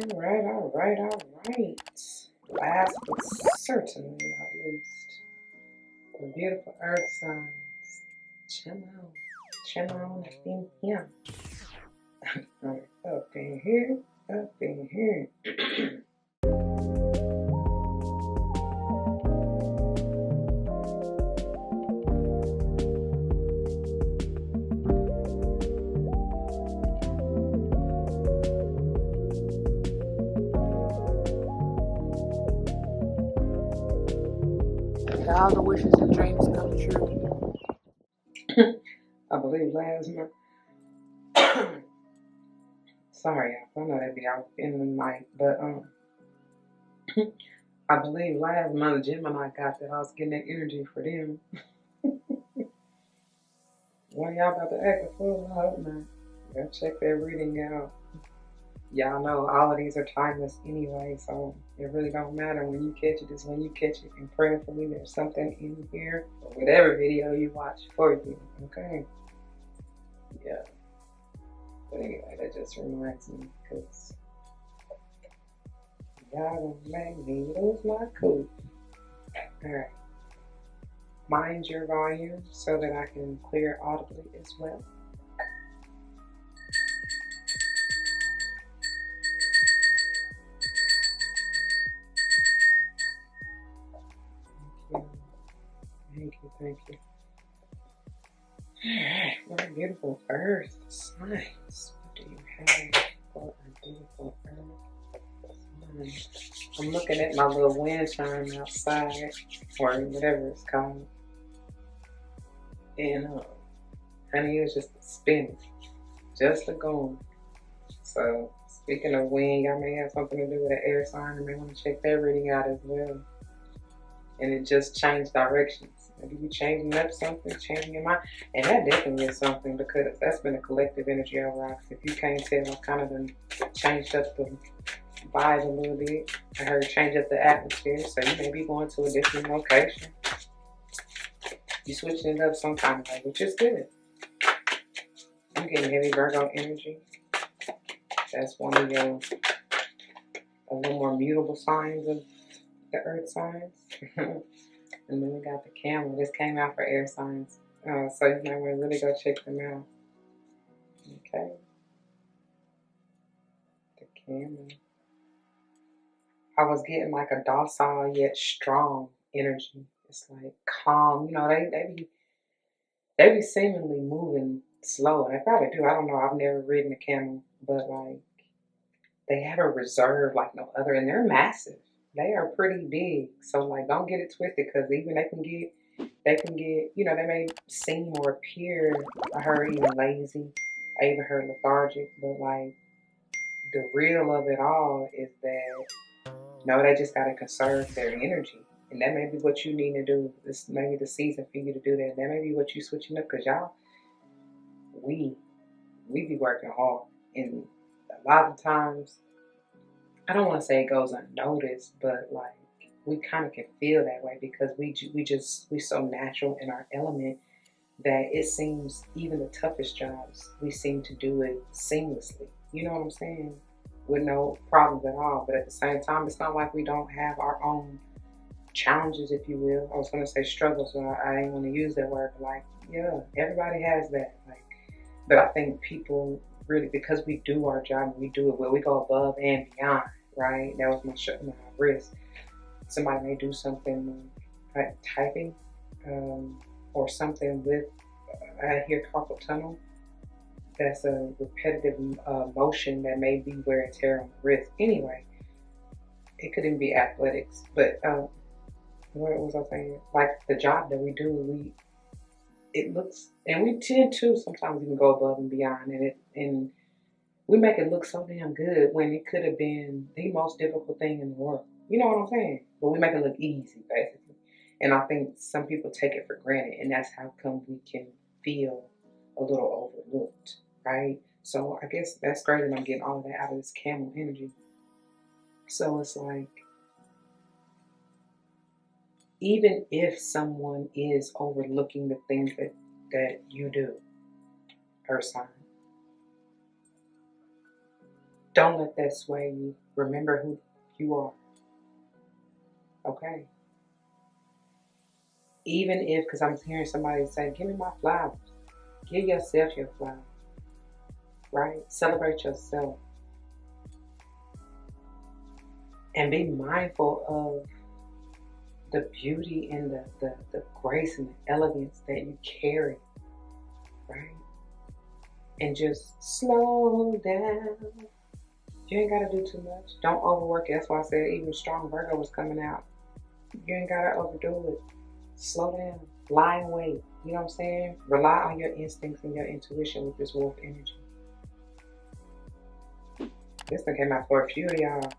All right. Last but certainly not least, the beautiful earth signs. Chill out up in here. Up in here. All the wishes and dreams come true. I believe last month. Sorry, I know that be out in the mic, but I believe last month Gemini got that I was getting that energy for them. Well, y'all about to act a fool? I hope not. Go check that reading out. Y'all know all of these are timeless anyway, so it really don't matter when you catch it. It's when you catch it, and prayerfully there's something in here or whatever video you watch for you. Okay. Yeah. But anyway, that just reminds me because y'all gonna make me lose my cool. Alright. Mind your volume so that I can clear audibly as well. Thank you. Alright, what a beautiful earth signs. What do you have for a beautiful earth sign? I'm looking at my little wind chime outside, or whatever it's called. And honey, it was just spinning, just a going. So speaking of wind, y'all may have something to do with an air sign and may want to check that reading out as well. And it just changed directions. Maybe you changing up something, changing your mind. And that definitely is something because that's been a collective energy over us. If you can't tell, I've kind of been changed up the vibe a little bit. I heard change up the atmosphere, so you may be going to a different location. You switching it up some kind of way, which is good. I'm getting heavy Virgo energy. That's one of your a little more mutable signs of the earth signs. And then we got the camel. This came out for air signs. So you might want to really go check them out. Okay. The camel. I was getting like a docile yet strong energy. It's like calm. You know, they be seemingly moving slow. And they probably do. I don't know. I've never ridden a camel. But like they have a reserve like no other. And they're massive. They are pretty big, so like don't get it twisted because even they can get, you know, they may seem or appear, I heard even lazy, I even heard lethargic, but like the real of it all is that no, they just gotta conserve their energy, and that may be what you need to do. This may be the season for you to do that. That may be what you switching up because y'all, we be working hard, and a lot of times. I don't want to say it goes unnoticed, but like we kind of can feel that way because we so natural in our element that it seems even the toughest jobs we seem to do it seamlessly. You know what I'm saying? With no problems at all. But at the same time, it's not like we don't have our own challenges, if you will. I was gonna say struggles, so I ain't want to use that word. But like, yeah, everybody has that. Like, but I think people really because we do our job and we do it well, we go above and beyond. Right, that was my wrist. Somebody may do something like typing or something with, I hear carpal tunnel. That's a repetitive motion that may be wear and tear on the wrist. Anyway, it could even be athletics. But what was I saying? Like the job that we do, it looks, and we tend to sometimes even go above and beyond, and we make it look so damn good when it could have been the most difficult thing in the world. You know what I'm saying? But we make it look easy, basically. And I think some people take it for granted, and that's how come we can feel a little overlooked, right? So I guess that's great that I'm getting all of that out of this camel energy. So it's like, even if someone is overlooking the things that you do, earth sign, Don't let that sway you. Remember who you are. Okay? Even if, because I'm hearing somebody say, give me my flowers. Give yourself your flowers. Right? Celebrate yourself. And be mindful of the beauty and the grace and the elegance that you carry. Right? And just slow down. You ain't got to do too much. Don't overwork it. That's why I said even strong Virgo was coming out. You ain't got to overdo it. Slow down. Lie in wait. You know what I'm saying? Rely on your instincts and your intuition with this wolf energy. This one came out for a few of y'all.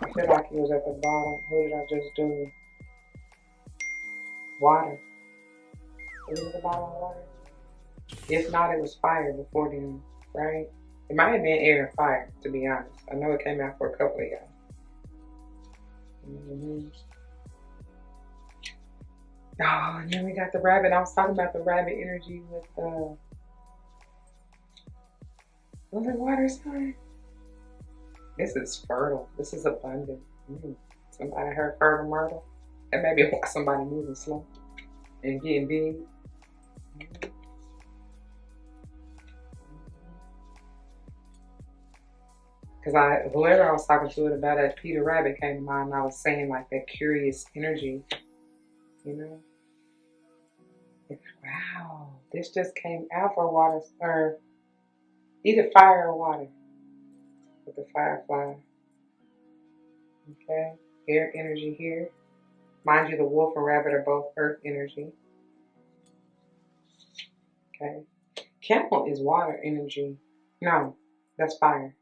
I feel like he was at the bottom. Who did I just do? Water. Was it the bottom of water? If not, it was fire before then, right? It might have been air and fire, to be honest. I know it came out for a couple of y'all. Oh, and then we got the rabbit. I was talking about the rabbit energy with was it water sign? This is fertile. This is abundant. Somebody heard fertile myrtle? And maybe why somebody moving slow and getting big. Because whoever I was talking to it about it, Peter Rabbit came to mind, and I was saying like that curious energy, you know? Wow, this just came out for water, or either fire or water with the firefly. Okay, air energy here. Mind you, the wolf and rabbit are both earth energy. Okay, camel is water energy. No, that's fire.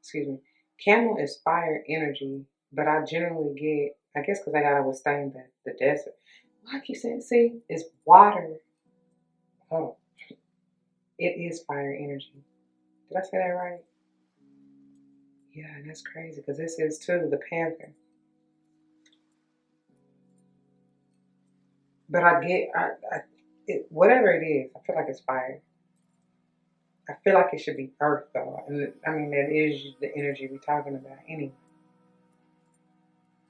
Excuse me. Camel is fire energy, but I generally get, I guess because I gotta withstand the desert. I keep saying, see, it's water. Oh, it is fire energy. Did I say that right? Yeah, that's crazy because this is too the panther. But I get, whatever it is, I feel like it's fire. I feel like it should be earth though. And I mean, that is the energy we're talking about anyway.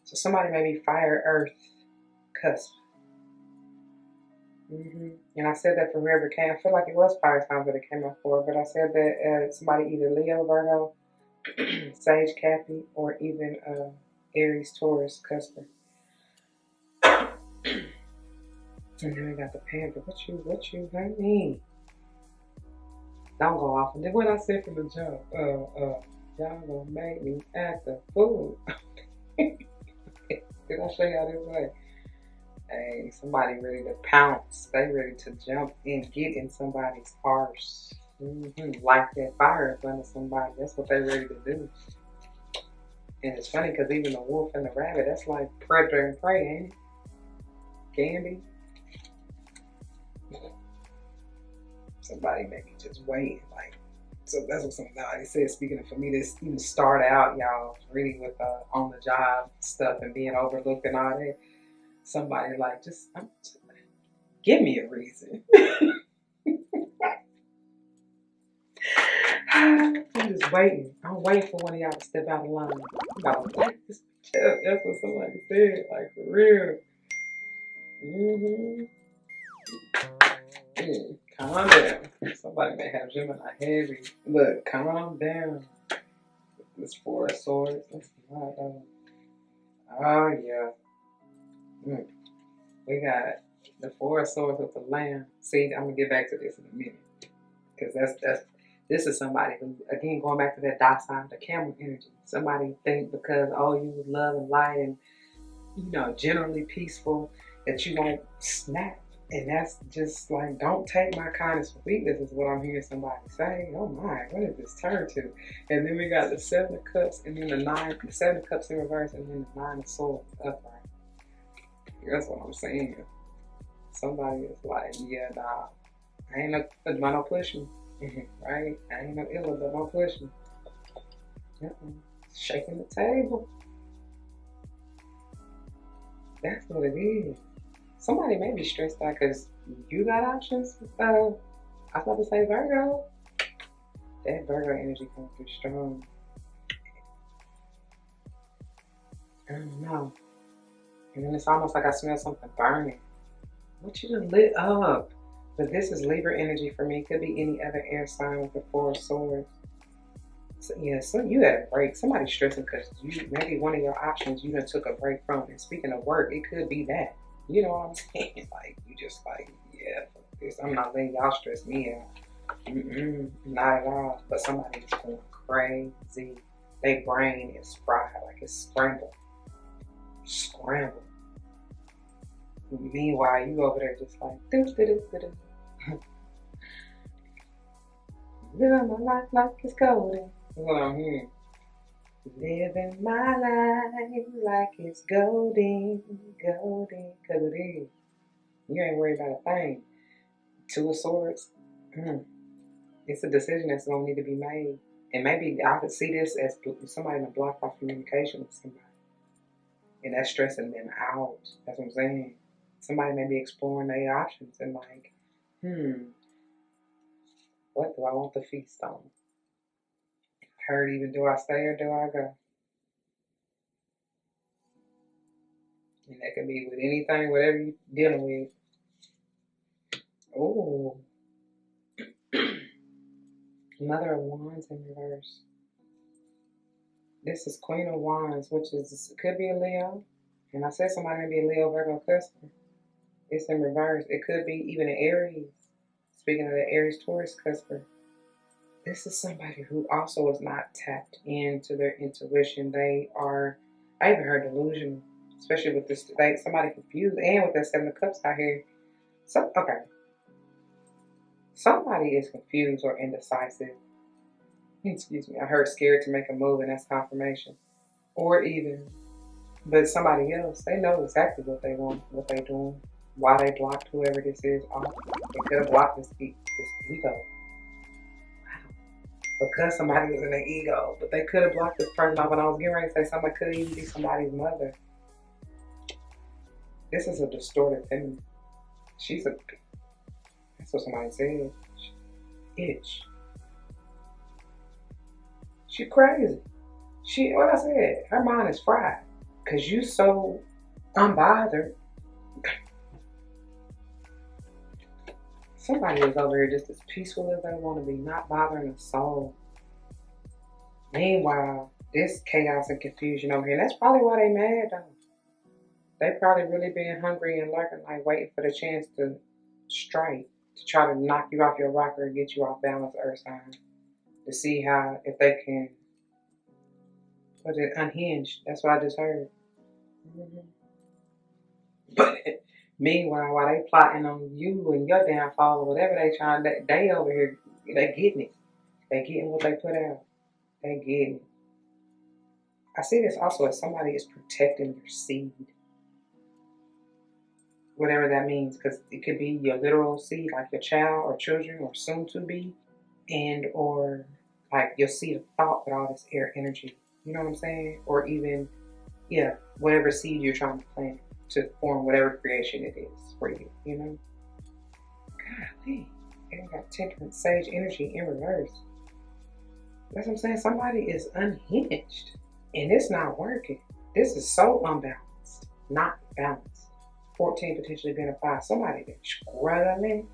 So somebody may be fire, earth, cusp. And I said that for whoever came. I feel like it was fire signs that it came up for, but I said that somebody either Leo, Virgo, Sage, Cappy, or even Aries, Taurus, Cusper. And then we got the Panther. What you mean? Don't go off. And then what I said from the jump, y'all gonna make me act a fool. Did I show y'all this way? Hey, somebody ready to pounce. They ready to jump and get in somebody's arse. Like that fire in front of somebody. That's what they ready to do. And it's funny because even the wolf and the rabbit, that's like predator and prey, ain't it? Candy. Somebody maybe just waiting. Like, so that's what somebody said. Speaking of, for me, this even start out, y'all, reading with on the job stuff and being overlooked and all that. Somebody like, just give me a reason. I'm just waiting. I'm waiting for one of y'all to step out of line. I'm about to like this. That's what somebody said, like for real. Calm down. Somebody may have Gemini heavy. Look, calm down. This Four of Swords. That's not. Oh yeah. We got the Four of Swords with the Lamb. See, I'm gonna get back to this in a minute, because this is somebody who, again, going back to that docile, the camel energy. Somebody think because you love and light and generally peaceful that you won't snap, and that's just like, don't take my kindness for weakness is what I'm hearing somebody say. Oh my, what did this turn to? And then we got the Seven of Cups, and then the Seven of Cups in reverse, and then the Nine of Swords upright. That's what I'm saying. Somebody is like, yeah, nah, I ain't no push me, right? I ain't no illa, but don't push me. Shaking the table. That's what it is. Somebody may be stressed out because you got options. I was about to say Virgo. That Virgo energy comes through strong. I don't know. And then it's almost like I smell something burning. What you done lit up? But this is Libra energy for me. Could be any other air sign with the Four of Swords. So, yeah, so you had a break. Somebody's stressing because you maybe one of your options you done took a break from. And speaking of work, it could be that. You know what I'm saying? Like, you just like, yeah, fuck this. I'm not letting y'all stress me out. Not at all. But somebody is going crazy. Their brain is fried, like it's scrambled. Scrambled. Meanwhile, you over there just like, living my life like it's golden. That's what I'm hearing. Living my life like it's golden, golden, cause it is. You ain't worried about a thing. Two of Swords. It's a decision that's gonna need to be made. And maybe I could see this as somebody to block off communication with somebody. And that's stressing them out. That's what I'm saying. Somebody may be exploring their options and like, what do I want to feast on? Heard even do I stay or do I go? And that can be with anything, whatever you're dealing with. Oh. Mother of Wands in reverse. This is Queen of Wands, which is could be a Leo. And I said somebody may be a Leo, Virgo, cusper. It's in reverse. It could be even an Aries. Speaking of the Aries, Taurus, cusper. This is somebody who also is not tapped into their intuition. They are, I even heard delusional, especially with this, like somebody confused and with that Seven of Cups out here. So, okay. Somebody is confused or indecisive. Excuse me. I heard scared to make a move, and that's confirmation. Or even, but somebody else, they know exactly what they want, what they're doing, why they blocked whoever this is off. They could have blocked this ego. Because somebody was in their ego. But they could have blocked this person off. And I was getting ready to say somebody could even be somebody's mother. This is a distorted feminine. She's a, that's what somebody said. Itch. She crazy. What I said, her mind is fried. Because you so unbothered. Somebody is over here just as peaceful as they want to be, not bothering a soul. Meanwhile, this chaos and confusion over here, that's probably why they mad though. They probably really been hungry and lurking, like waiting for the chance to strike, to try to knock you off your rocker and get you off balance, earth sign. To see how, if they can, what is it, unhinged. That's what I just heard. But meanwhile, while they plotting on you and your downfall or whatever they trying, they over here, they getting it. They getting what they put out. They getting it. I see this also as somebody is protecting your seed. Whatever that means, because it could be your literal seed, like your child or children or soon to be, and or like your seed of thought with all this air energy. You know what I'm saying? Or even, yeah, whatever seed you're trying to plant to form whatever creation it is for you, you know? Golly, they got temperance, sage energy in reverse. That's what I'm saying. Somebody is unhinged and it's not working. This is so unbalanced, not balanced. 14 potentially being a 5. Somebody been struggling,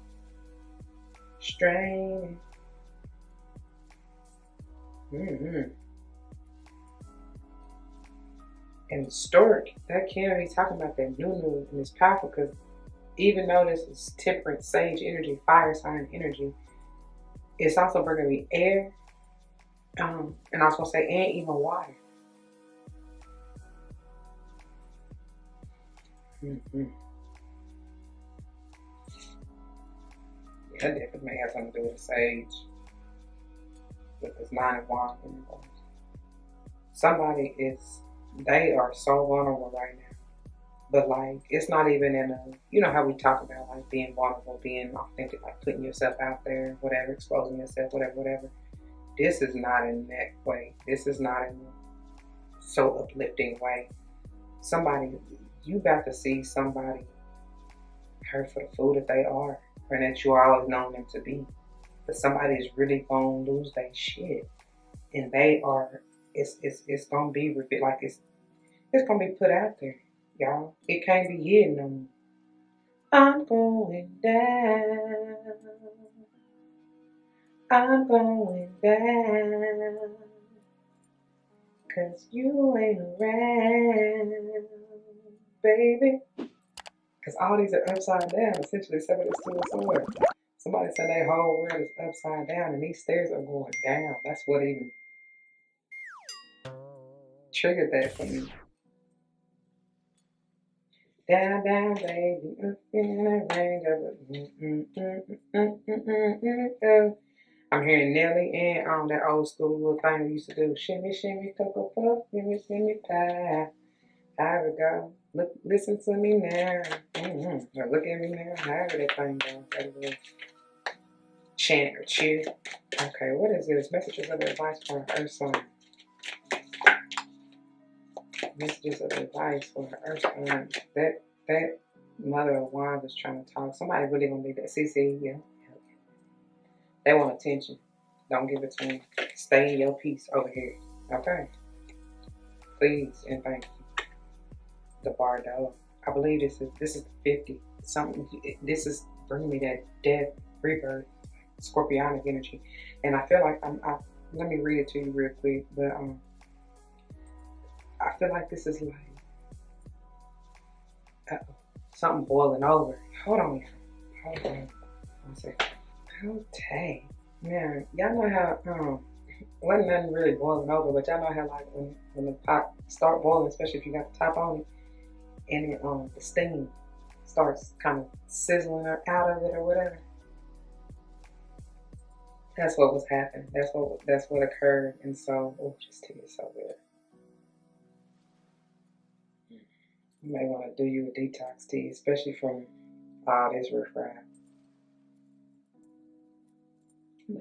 straining. And Stork, that can't be talking about that new and it's powerful because even though this is temperance, sage energy, fire sign energy, it's also bringing me air, and I was gonna say, and even water. Yeah, that definitely may have something to do with the sage, with this 9 of Wands. Somebody is, they are so vulnerable right now. But like, it's not even in a, you know how we talk about like being vulnerable, being authentic, like putting yourself out there, whatever, exposing yourself, whatever. This is not in that way. This is not in a so uplifting way. Somebody, you about to see somebody hurt for the fool that they are, or that you always known them to be. but somebody is really gonna lose their shit, and they are. It's gonna be like it's gonna be put out there, y'all. It can't be hidden no more. I'm going down. I'm going down. 'Cause you ain't around, baby. Because all these are upside down. Essentially, somebody's still a sword. Somebody said their whole world is upside down and these stairs are going down. That's what even triggered that for me. Down, down, baby. Up in the range of I'm hearing Nelly and that old school little thing we used to do. Shimmy, shimmy, cocoa puff, shimmy, shimmy, pie. There we go. Look, listen to me now. Or look at me now. However that thing goes. That little chant or cheer. Okay, what is this? Messages of advice for an earth sign. Messages of advice for an earth sign. That mother of wands is trying to talk. Somebody really gonna be that. CC, yeah. They want attention. Don't give it to them. Stay in your peace over here. Okay. Please and thank you. The Bardo. I believe this is the 50. Something. This is bringing me that death, rebirth, scorpionic energy, and I feel like let me read it to you real quick. But I feel like this is like something boiling over. Hold on. One second. Okay, man, y'all know how wasn't nothing really boiling over, but y'all know how like when the pot start boiling, especially if you got the top on it, and it, the steam starts kind of sizzling out of it or whatever. That's what was happening. That's what occurred, and so just tea is so good. You may want to do you a detox tea, especially from all this riffraff.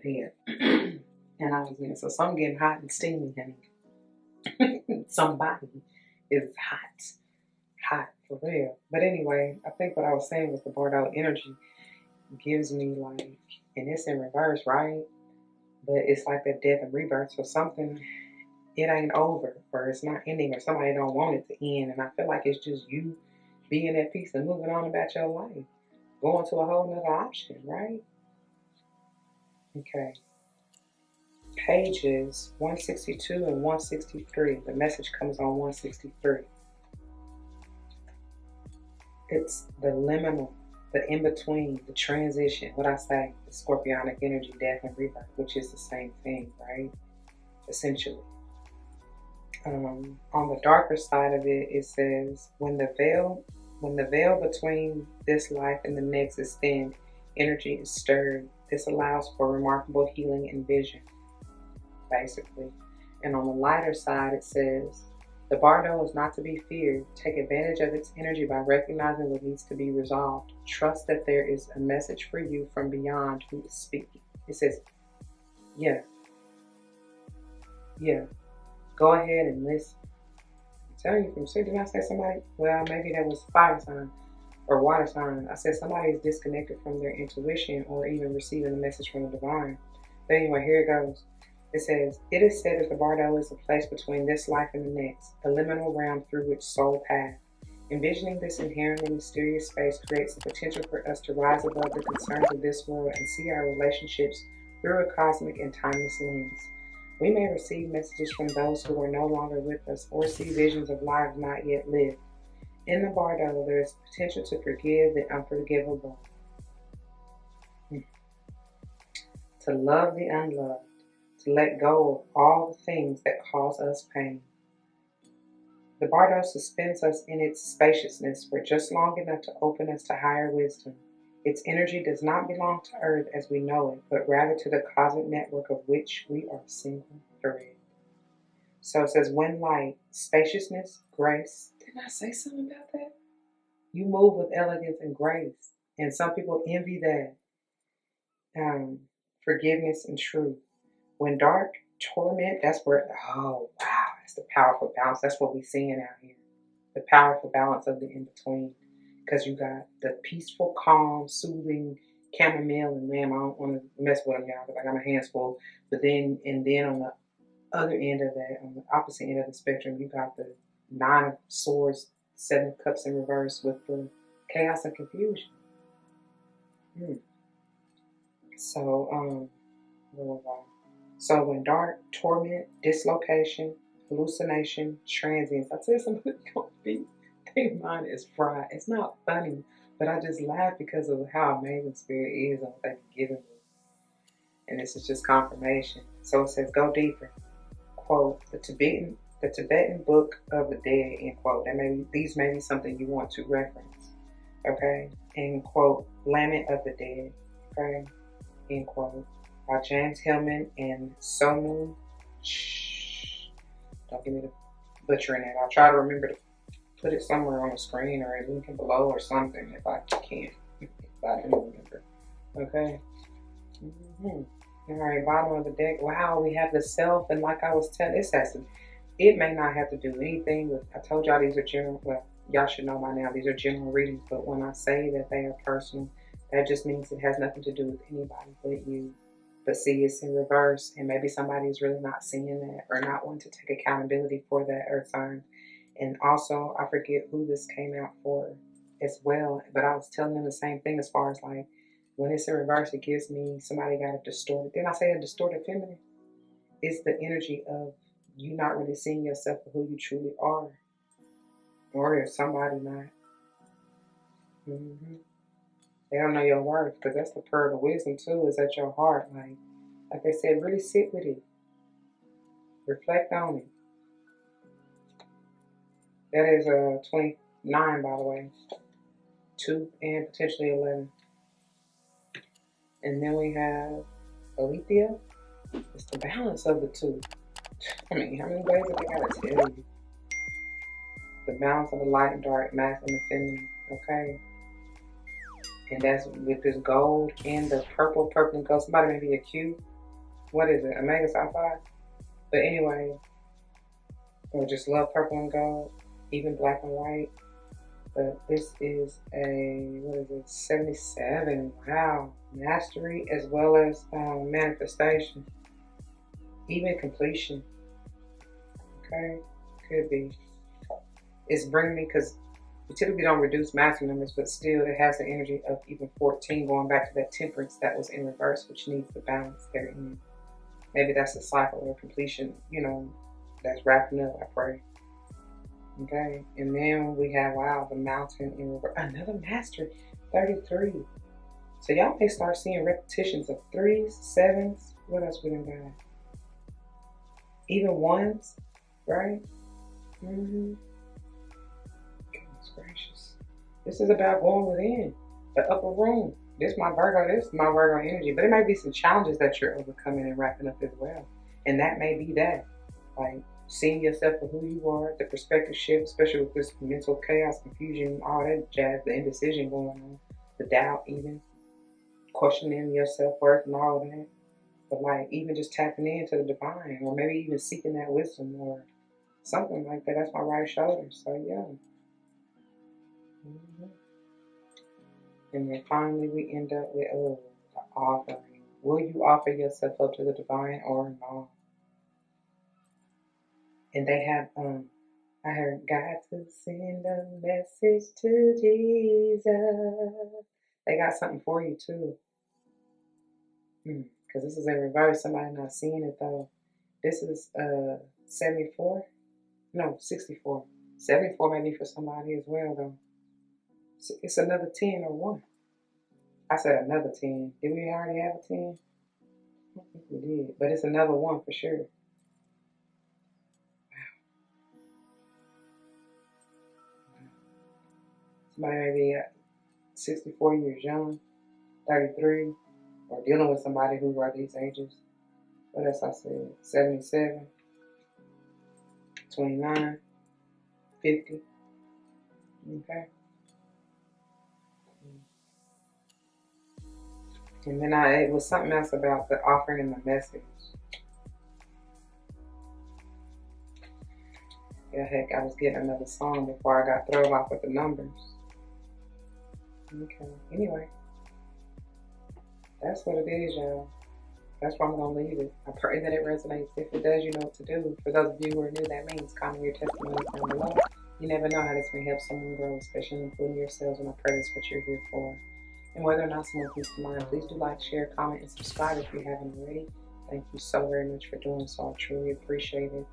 Yeah. And I was in, so some getting hot and steamy, and somebody is hot for real. But anyway, I think what I was saying was the Bordeaux energy gives me like, and it's in reverse, right? But it's like the death and rebirth. So something, it ain't over, or it's not ending, or somebody don't want it to end. And I feel like it's just you being at peace and moving on about your life, going to a whole nother option, right? Okay. Pages 162 and 163. The message comes on 163. It's the liminal, the in-between, the transition. What I say, the scorpionic energy, death and rebirth, which is the same thing, right? Essentially. On the darker side of it, it says, when the veil between this life and the next is thin, energy is stirred. This allows for remarkable healing and vision, basically. And on the lighter side, it says, the Bardo is not to be feared. Take advantage of its energy by recognizing what needs to be resolved. Trust that there is a message for you from beyond who is speaking. It says, yeah. Go ahead and listen. I'm telling you from sure. Did I say somebody? Well, maybe that was fire sign or water sign. I said somebody is disconnected from their intuition or even receiving a message from the divine. But anyway, here it goes. It says, it is said that the Bardo is a place between this life and the next, a liminal realm through which soul pass. Envisioning this inherently mysterious space creates the potential for us to rise above the concerns of this world and see our relationships through a cosmic and timeless lens. We may receive messages from those who are no longer with us or see visions of lives not yet lived. In the Bardo, there is potential to forgive the unforgivable, to love the unloved, to let go of all the things that cause us pain. The Bardo suspends us in its spaciousness for just long enough to open us to higher wisdom. Its energy does not belong to Earth as we know it, but rather to the cosmic network of which we are a single thread. So it says, when light, spaciousness, grace. Didn't I say something about that? You move with elegance and grace. And some people envy that. Forgiveness and truth. When dark, torment, that's where, oh wow, that's the powerful balance. That's what we're seeing out here. The powerful balance of the in-between. Because you got the peaceful, calm, soothing, chamomile and lamb. I don't want to mess with them, y'all, because I got my hands full. But then, and then on the other end of that, on the opposite end of the spectrum, you got the 9 of Swords, 7 of Cups in reverse with the chaos and confusion. So, where was I? So when dark, torment, dislocation, hallucination, transience. I tell somebody don't be, their mind is fried. It's not funny, but I just laugh because of how amazing Spirit is and what they've given me. And this is just confirmation. So it says, go deeper. Quote, the Tibetan Book of the Dead, end quote. These may be something you want to reference. Okay? End quote, Lament of the Dead. Okay? End quote. By James Hillman and Sonu. Don't give me the butchering it. I'll try to remember to put it somewhere on the screen or a link below or something if I can. If I can remember. Okay? Alright, bottom of the deck. Wow, we have the Self, and like I was telling, it may not have to do anything with, I told y'all these are general, well, y'all should know by now, these are general readings, but when I say that they are personal, that just means it has nothing to do with anybody but you. But see, it's in reverse, and maybe somebody is really not seeing that or not wanting to take accountability for that earth sign. And also, I forget who this came out for as well, but I was telling them the same thing as far as like, when it's in reverse, it gives me somebody got a distorted. Didn't I say a distorted feminine? It's the energy of you not really seeing yourself for who you truly are. Or if somebody not. They don't know your worth, because that's the pearl of wisdom too, is at your heart. Like they said, really sit with it. Reflect on it. That is 29, by the way. 2 and potentially 11. And then we have Alethea. It's the balance of the two. I mean, how many ways have I got to tell you? The balance of the light and dark, masculine and feminine, okay? And that's with this gold and the purple and gold. Somebody may be a Q. What is it? Omega Psi Phi? But anyway, or just love purple and gold, even black and white. But this is a, what is it, 77. Wow. Mastery as well as manifestation. Even completion. Okay? Could be. It's bringing me, because we typically don't reduce master numbers, but still it has the energy of even 14, going back to that temperance that was in reverse, which needs the balance therein. Maybe that's a cycle or completion, you know, that's wrapping up, I pray. Okay, and then we have, wow, the mountain in reverse. Another master, 33. So y'all may start seeing repetitions of 3s, 7s. What else we done got? Even 1s, right? Goodness gracious. This is about going within the upper room. This is my Virgo energy. But it may be some challenges that you're overcoming and wrapping up as well. And that may be that. Like seeing yourself for who you are, the perspective shift, especially with this mental chaos, confusion, all that jazz, the indecision going on, the doubt even, questioning your self-worth and all of that. But like even just tapping into the divine, or maybe even seeking that wisdom or something like that. That's my right shoulder. So yeah. And then finally we end up with the offering. Will you offer yourself up to the divine or not? And they have I heard God to send a message to Jesus. They got something for you too. Because this is in reverse. Somebody not seeing it though. This is 74. No, 64. 74 may be for somebody as well though. It's another 10 or 1. I said another 10. Did we already have a 10? I don't think we did. But it's another 1 for sure. Wow. Somebody may be 64 years young, 33, or dealing with somebody who are these ages. What else I said? 77, 29, 50. Okay. And then it was something else about the offering and the message. Yeah, heck, I was getting another song before I got thrown off with the numbers. Okay, anyway. That's what it is, y'all. That's where I'm going to leave it. I pray that it resonates. If it does, you know what to do. For those of you who are new, that means comment your testimony down below. You never know how this may help someone grow, especially including yourselves, and I pray that's what you're here for. And whether or not someone keeps in mind, please do like, share, comment, and subscribe if you haven't already. Thank you so very much for doing so. I truly appreciate it.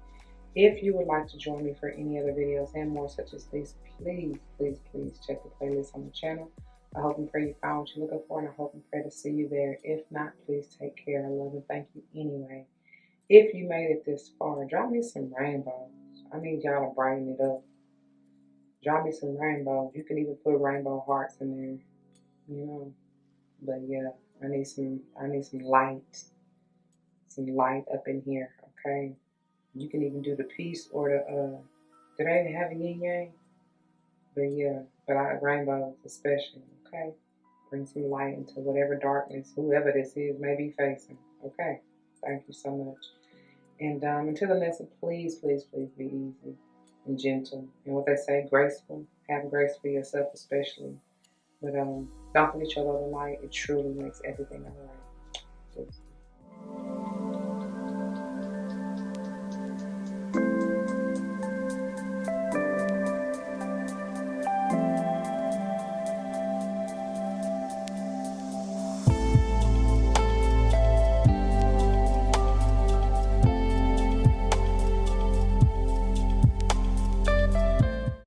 If you would like to join me for any other videos and more such as these, please check the playlist on the channel. I hope and pray you found what you're looking for, and I hope and pray to see you there. If not, please take care. I love and thank you anyway. If you made it this far, drop me some rainbows. I need y'all to brighten it up. Drop me some rainbows. You can even put rainbow hearts in there, you know. But yeah, I need some light up in here, okay? You can even do the peace or the did I even have a yin yang? But yeah, but rainbows especially, okay? Bring some light into whatever darkness, whoever this is may be facing, okay? Thank you so much. And until the next one, please be easy and gentle. And what they say, graceful. Have grace for yourself especially. But don't forget your love and light. It truly makes everything all right. Peace.